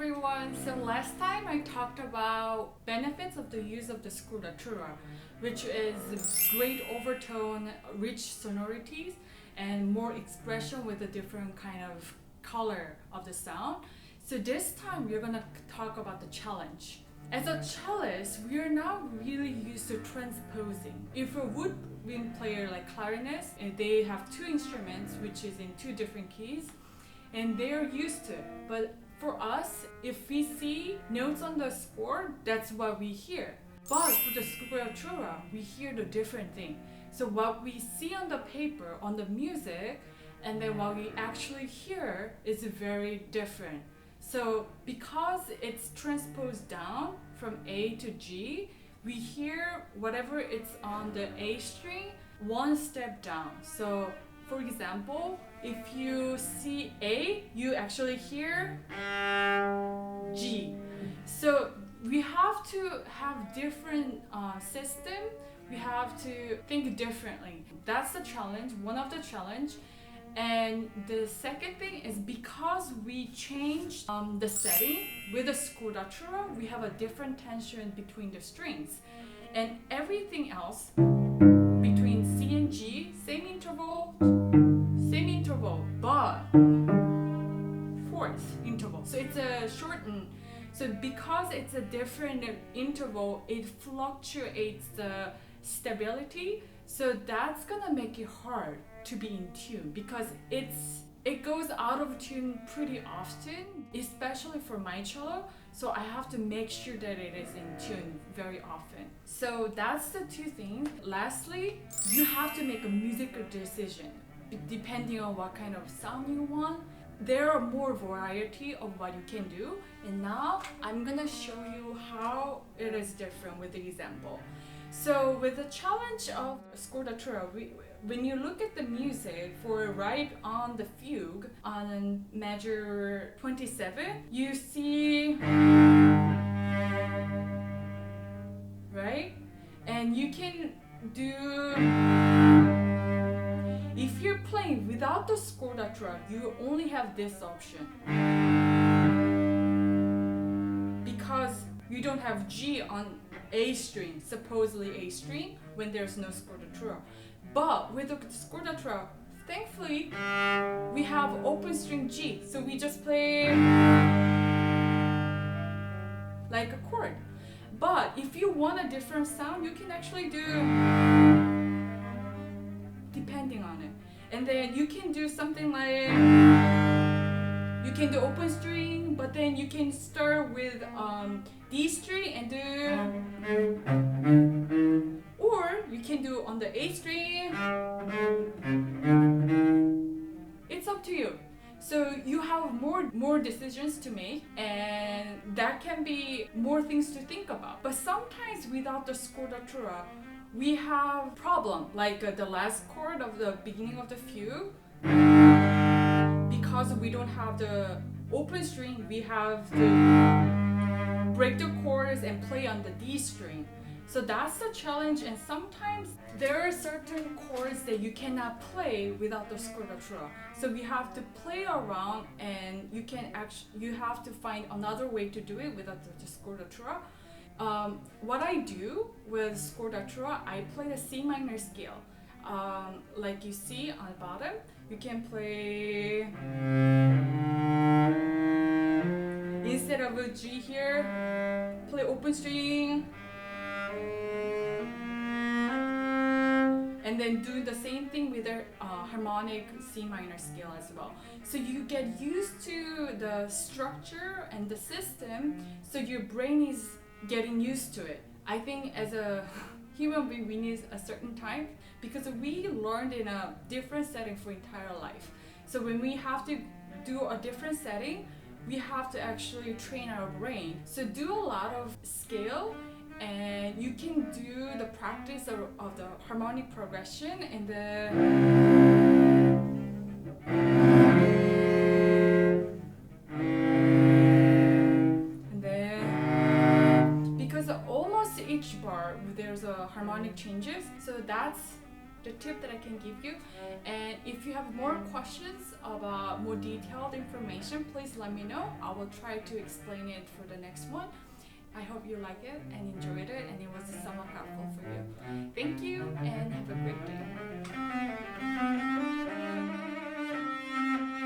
everyone. So last time I talked about benefits of the use of the Scordatura, which is great overtone, rich sonorities, and more expression with a different kind of color of the sound. So this time we're gonna talk about the challenge. As a cellist, we are not really used to transposing. If a woodwind player like clarinet, they have two instruments which is in two different keys, and they're used to it. But for us, if we see notes on the score, that's what we hear. But for the Scordatura, we hear the different thing. So what we see on the paper, on the music, and then what we actually hear is very different. So because it's transposed down from A to G, we hear whatever it's on the A string one step down. So for example, if you see A, you actually hear G. So we have to have different system. We have to think differently. That's the challenge, one of the challenge. And the second thing is because we changed the setting with the Scordatura, we have a different tension between the strings. And everything else between C and G, same interval, but fourth interval. So it's a shortened. So because it's a different interval, it fluctuates the stability. So that's gonna make it hard to be in tune because it goes out of tune pretty often, especially for my cello. So I have to make sure that it is in tune very often. So that's the two things. Lastly, you have to make a musical decision depending on what kind of sound you want. There are more variety of what you can do, and now I'm gonna show you how it is different with the example. So with the challenge of Scordatura, when you look at the music for right on the fugue on measure 27, you see, right? And you can do, if you're playing without the Scordatura, you only have this option. Because you don't have G on A string, supposedly A string, when there's no Scordatura. But with the Scordatura, thankfully, we have open string G, so we just play like a chord. But if you want a different sound, you can actually do depending on it. And then you can do something like, you can do open string, but then you can start with D string and do, or you can do on the A string. It's up to you. So you have more decisions to make, and that can be more things to think about. But sometimes without the Scordatura, we have problem like the last chord of the beginning of the fugue. Because we don't have the open string, we have to break the chords and play on the D string. So that's the challenge, and sometimes there are certain chords that you cannot play without the Scordatura. So we have to play around, and you have to find another way to do it without the Scordatura. What I do with Scordatura, I play the C minor scale. Like you see on the bottom, you can play, instead of a G here, play open string, and then do the same thing with the harmonic C minor scale as well. So you get used to the structure and the system, so your brain is getting used to it. I think as a human being, we need a certain time because we learned in a different setting for entire life. So when we have to do a different setting, we have to actually train our brain. So do a lot of scale, and you can do the practice of the harmonic progression and because almost each bar there's a harmonic changes. So that's the tip that I can give you. And if you have more questions about more detailed information, please let me know. I will try to explain it for the next one. I hope you like it and enjoyed it and it was somewhat helpful for you. Thank you and have a great day.